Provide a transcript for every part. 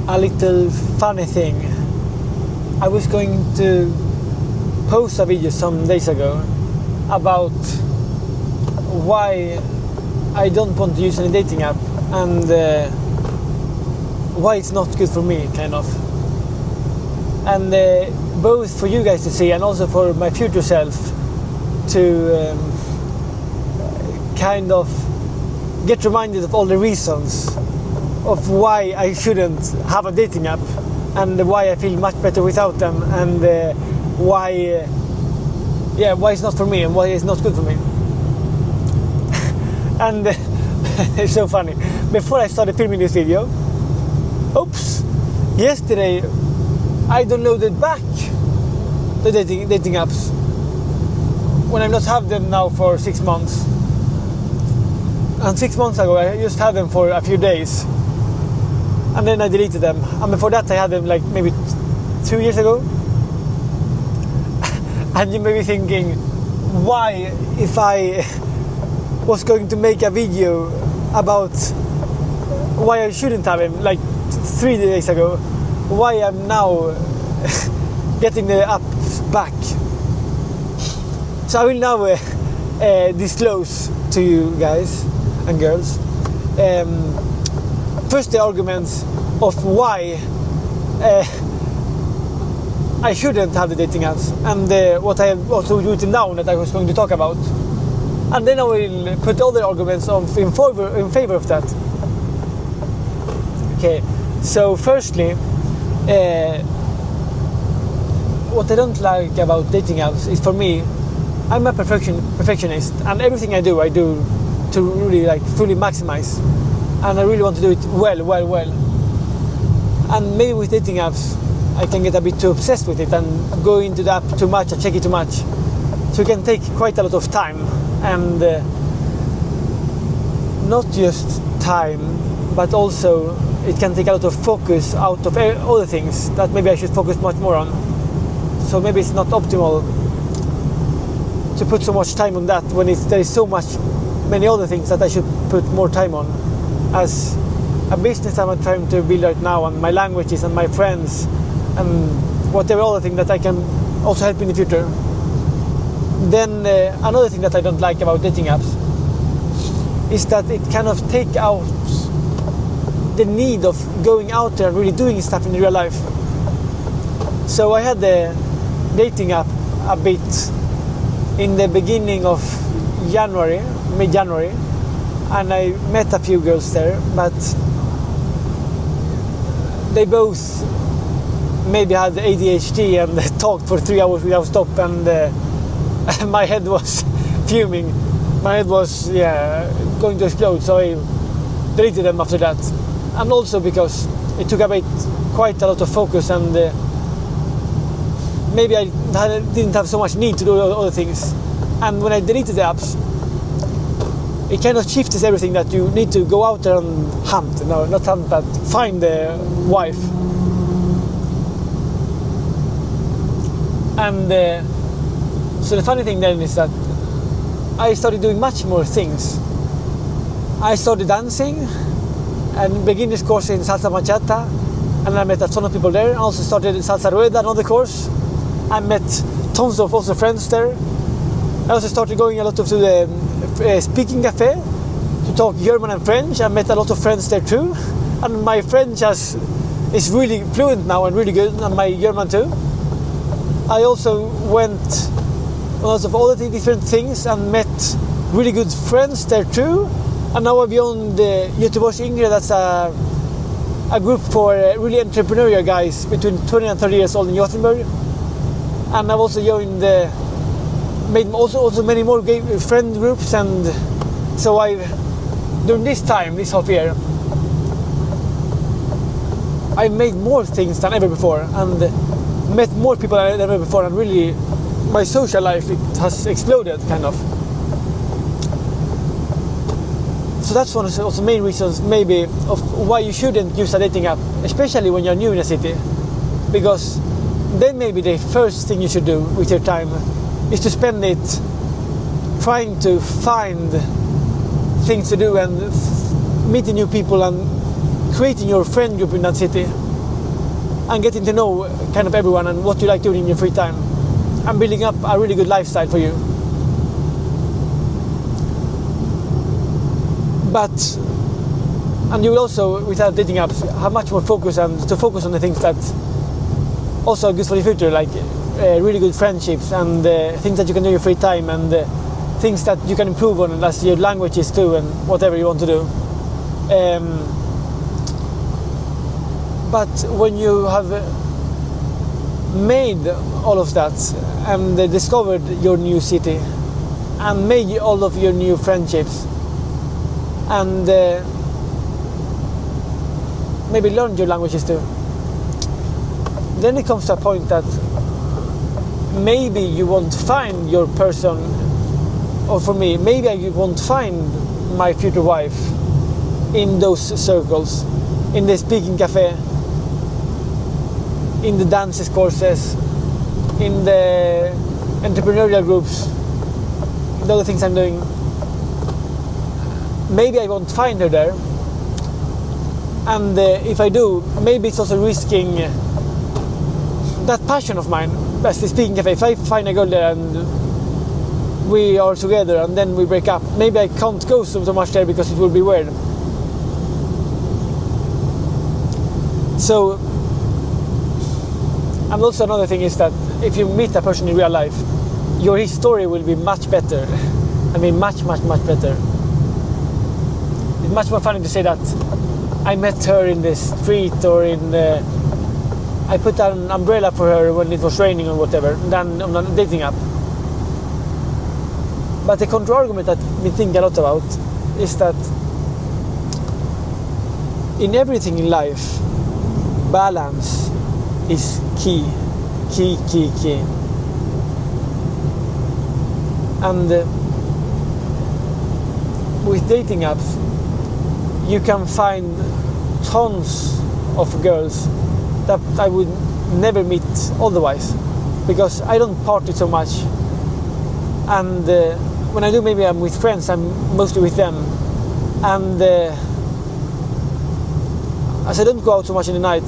a little funny thing. I was going to post a video some days ago about why I don't want to use any dating app and why it's not good for me, kind of. And both for you guys to see and also for my future self to kind of get reminded of all the reasons of why I shouldn't have a dating app and why I feel much better without them and why it's not for me and why it's not good for me. And it's so funny. Before I started filming this video, yesterday I downloaded back the dating apps when I not have them now for 6 months. And 6 months ago I just had them for a few days and then I deleted them. And before that I had them like maybe 2 years ago. And you may be thinking, why, if I was going to make a video about why I shouldn't have him like 3 days ago, why I'm now getting the apps back. So I will now disclose to you guys and girls first the arguments of why I shouldn't have the dating apps and what I have also written down that I was going to talk about. And then I will put all the arguments in favor of that. Okay, so firstly, what I don't like about dating apps is, for me, I'm a perfectionist, and everything I do to really like fully maximize, and I really want to do it well. And maybe with dating apps, I can get a bit too obsessed with it and go into the app too much and check it too much. So it can take quite a lot of time. And not just time, but also it can take a lot of focus out of other things that maybe I should focus much more on. So maybe it's not optimal to put so much time on that when there is so many other things that I should put more time on. As a business I'm trying to build right now, and my languages and my friends and whatever other thing that I can also help in the future. Then another thing that I don't like about dating apps is that it kind of take out the need of going out there and really doing stuff in real life. So I had the dating app a bit in the beginning of mid-January, and I met a few girls there, but they both maybe had ADHD and talked for 3 hours without stop, and my head was fuming. My head was going to explode, so I deleted them after that. And also because it took quite a lot of focus, and maybe I didn't have so much need to do other things. And when I deleted the apps, it kind of shifts everything, that you need to go out there and hunt. No, not hunt, but find the wife. And so the funny thing then is that I started doing much more things. I started dancing and beginner's course in salsa bachata, and I met a ton of people there. I also started salsa rueda, another course. I met tons of also friends there. I also started going a lot to the speaking cafe to talk German and French. I met a lot of friends there too, and my French is really fluent now and really good, and my German too. I also went on lots of other different things and met really good friends there too. And now I joined Göteborgs Yngre. That's a group for really entrepreneurial guys between 20 and 30 years old in Gothenburg. And I've also joined, made also many more friend groups. And so during this half year, I made more things than ever before and met more people than ever before, and really my social life, it has exploded kind of. So that's one of the main reasons maybe of why you shouldn't use a dating app, especially when you're new in a city, because then maybe the first thing you should do with your time is to spend it trying to find things to do and meeting new people and creating your friend group in that city. and getting to know kind of everyone and what you like doing in your free time, and building up a really good lifestyle for you. And you will also, without dating apps, have much more focus and to focus on the things that also are good for the future, like really good friendships and things that you can do in your free time, and things that you can improve on as your languages too, and whatever you want to do. But when you have made all of that and discovered your new city and made all of your new friendships and maybe learned your languages too, then it comes to a point that maybe you won't find your person, or for me, maybe I won't find my future wife in those circles, in the speaking cafe, in the dances courses, in the entrepreneurial groups, the other things I'm doing. Maybe I won't find her there, and if I do, maybe it's also risking that passion of mine. That's the speaking cafe. If I find a girl there and we are together and then we break up, maybe I can't go so much there because it will be weird. So, and also another thing is that if you meet a person in real life, your history will be much better. I mean, much better. It's much more funny to say that I met her in the street, or I put an umbrella for her when it was raining or whatever, than on a dating app. But the counter argument that we think a lot about is that in everything in life, balance is key. And with dating apps, you can find tons of girls that I would never meet otherwise, because I don't party so much, and when I do, maybe I'm with friends, I'm mostly with them, and as I don't go out so much in the night,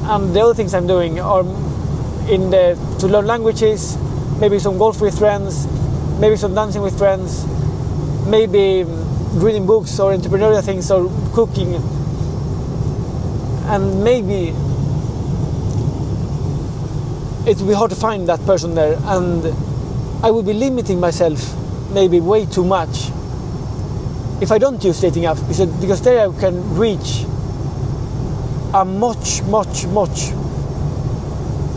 and the other things I'm doing are to learn languages, maybe some golf with friends, maybe some dancing with friends, maybe reading books or entrepreneurial things or cooking, and maybe it will be hard to find that person there, and I would be limiting myself maybe way too much if I don't use dating apps, because there I can reach a much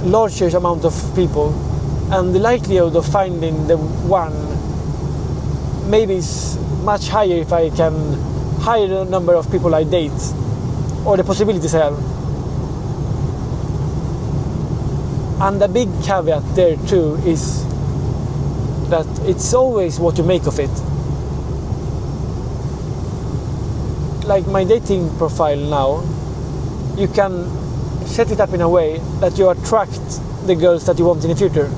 larger amount of people, and the likelihood of finding the one maybe is much higher if I can higher the number of people I date, or the possibilities I have. And a big caveat there too is that it's always what you make of it. Like my dating profile now, you can set it up in a way that you attract the girls that you want in the future.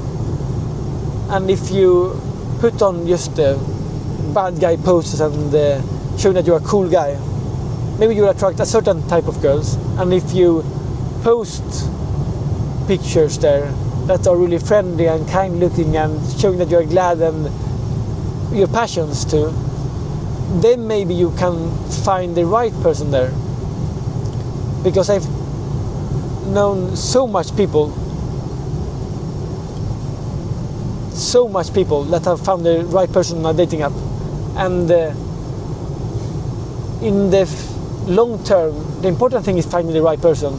And if you put on just bad guy poses and showing that you're a cool guy, maybe you'll attract a certain type of girls. And if you post pictures there that are really friendly and kind looking and showing that you're glad and your passions too, then maybe you can find the right person there. Because I've known so much people that have found the right person on a dating app, and in the long term, the important thing is finding the right person,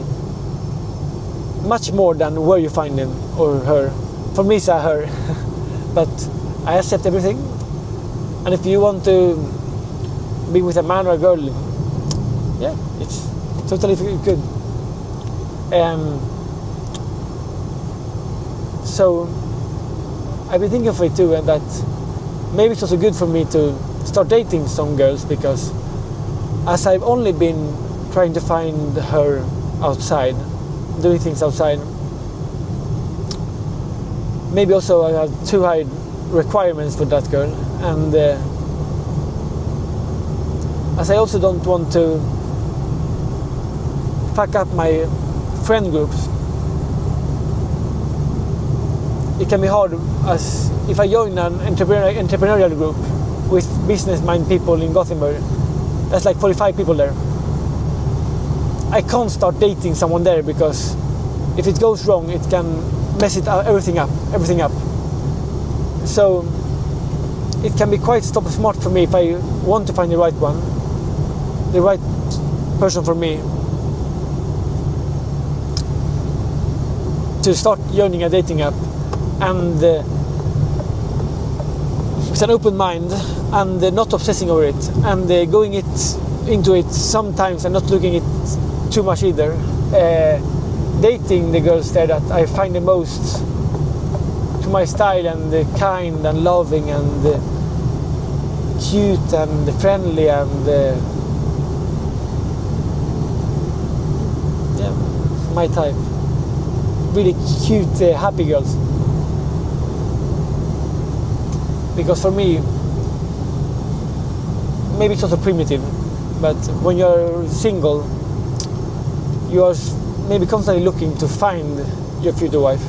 much more than where you find him or her. For me, it's a her, but I accept everything. And if you want to be with a man or a girl, yeah, it's totally good. So I've been thinking of it too, and that maybe it's also good for me to start dating some girls, because as I've only been trying to find her outside, doing things outside, maybe also I have too high requirements for that girl, and as I also don't want to fuck up my friend groups. It can be hard as if I join an entrepreneurial group with business-minded people in Gothenburg. That's like 45 people there. I can't start dating someone there because if it goes wrong, it can mess everything up. So it can be quite smart for me if I want to find the right one, the right person for me, to start joining a dating app and with an open mind and not obsessing over it and going into it sometimes and not looking it too much either. Dating the girls there that I find the most to my style and kind and loving and cute and friendly and yeah, my type. Really cute, happy girls. Because for me, maybe it's also primitive, but when you're single, you are maybe constantly looking to find your future wife.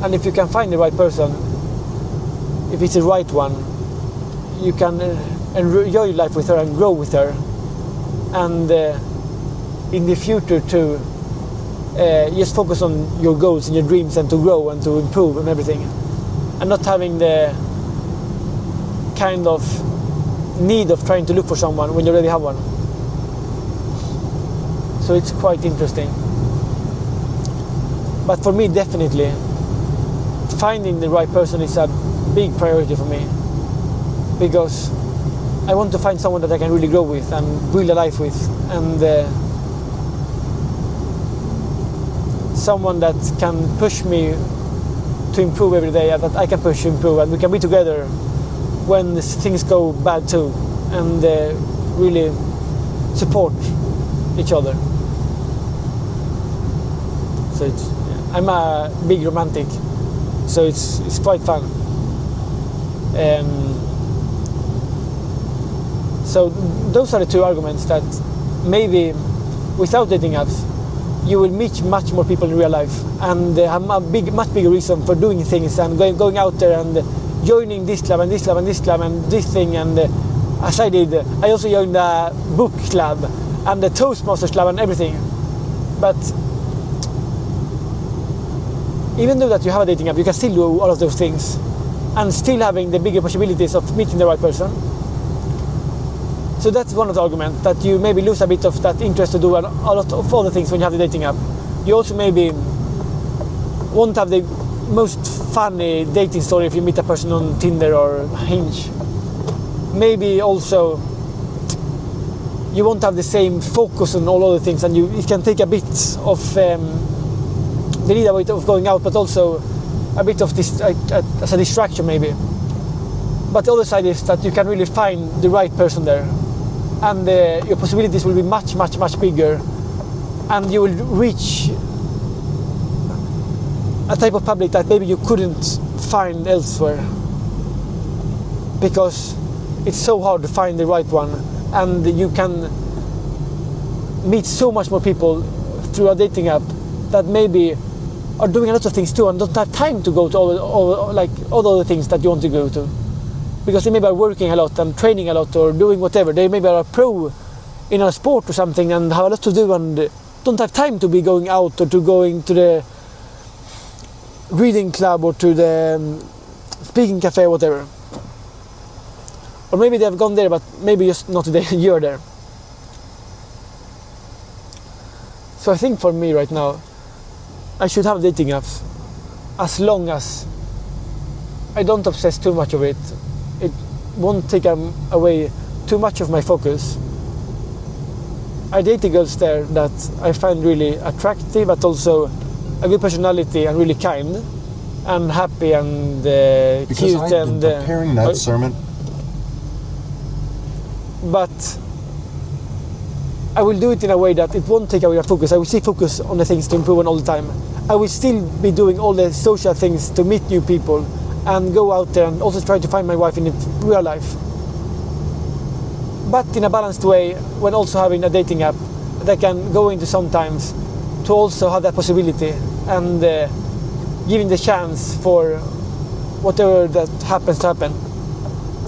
And if you can find the right person, if it's the right one, you can enjoy life with her and grow with her. And in the future to just focus on your goals and your dreams and to grow and to improve and everything. And not having the kind of need of trying to look for someone when you already have one. So it's quite interesting. But for me, definitely, finding the right person is a big priority for me. Because I want to find someone that I can really grow with and build a life with. And someone that can push me to improve every day and that I can push to improve. And we can be together when things go bad too. And really support each other. So I'm a big romantic, so it's quite fun. So those are the two arguments that maybe without dating apps you will meet much more people in real life and have a much bigger reason for doing things and going out there and joining this club and this club and this club and this thing. And as I did, I also joined the book club and the Toastmasters club and everything. But even though that you have a dating app, you can still do all of those things and still having the bigger possibilities of meeting the right person. So that's one of the arguments, that you maybe lose a bit of that interest to do a lot of other things when you have the dating app. You also maybe won't have the most funny dating story if you meet a person on Tinder or Hinge. Maybe also you won't have the same focus on all other things, and it can take a bit of the need a bit of going out, but also a bit of this as a distraction maybe. But the other side is that you can really find the right person there, and your possibilities will be much, much, much bigger, and you will reach a type of public that maybe you couldn't find elsewhere, because it's so hard to find the right one, and you can meet so much more people through a dating app that maybe are doing a lot of things too and don't have time to go to all the other things that you want to go to, because they maybe are working a lot and training a lot or doing whatever. They maybe are a pro in a sport or something and have a lot to do and don't have time to be going out or to going to the reading club or to the speaking cafe or whatever. Or maybe they have gone there, but maybe just not the year there. So I think for me right now, I should have dating apps as long as I don't obsess too much of it. It won't take away too much of my focus. I date the girls there that I find really attractive, but also a good personality and really kind and happy and cute. I've been preparing that sermon. But I will do it in a way that it won't take away your focus. I will still focus on the things to improve on all the time. I will still be doing all the social things to meet new people and go out there and also try to find my wife in real life. But in a balanced way, when also having a dating app that I can go into sometimes to also have that possibility and giving the chance for whatever that happens to happen.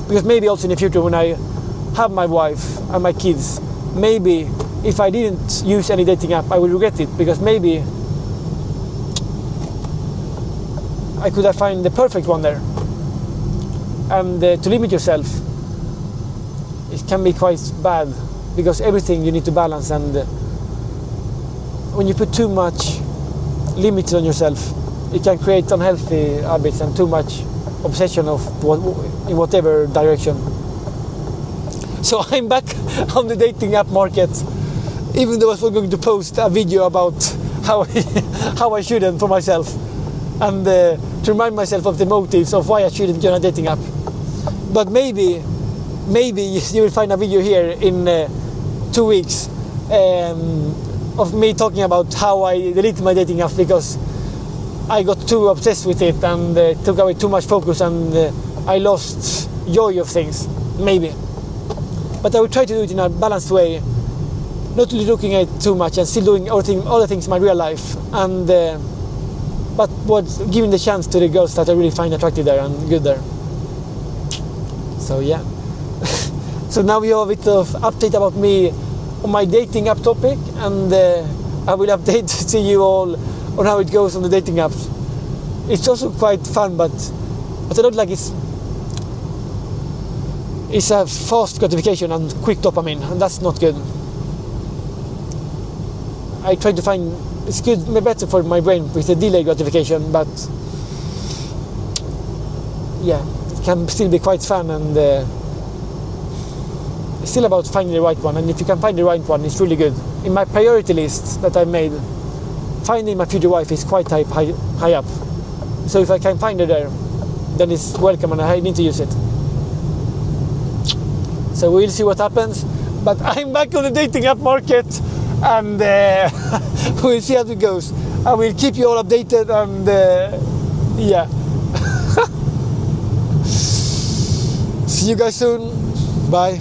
Because maybe also in the future when I have my wife and my kids, maybe if I didn't use any dating app, I will regret it, because maybe I could have found the perfect one there. And to limit yourself, it can be quite bad, because everything you need to balance, and when you put too much limits on yourself, it can create unhealthy habits and too much obsession of in whatever direction. So I'm back on the dating app market, even though I was going to post a video about how I shouldn't for myself, and to remind myself of the motives of why I shouldn't join a dating app. But maybe you will find a video here in 2 weeks of me talking about how I deleted my dating app because I got too obsessed with it and took away too much focus, and I lost joy of things, maybe. But I will try to do it in a balanced way, not really looking at it too much and still doing other things in my real life, and but giving the chance to the girls that I really find attractive there and good there. So yeah. So now we have a bit of update about me on my dating app topic, and I will update to you all on how it goes on the dating apps. It's also quite fun, but I don't like it's a fast gratification and quick dopamine, and that's not good. I try to find it's good, better for my brain with the delayed gratification, but yeah, it can still be quite fun, and it's still about finding the right one. And if you can find the right one, it's really good. In my priority list that I made, finding my future wife is quite high up. So if I can find her there, then it's welcome, and I need to use it. So we'll see what happens. But I'm back on the dating app market, and we'll see how it goes. I will keep you all updated, and yeah. See you guys soon. Bye.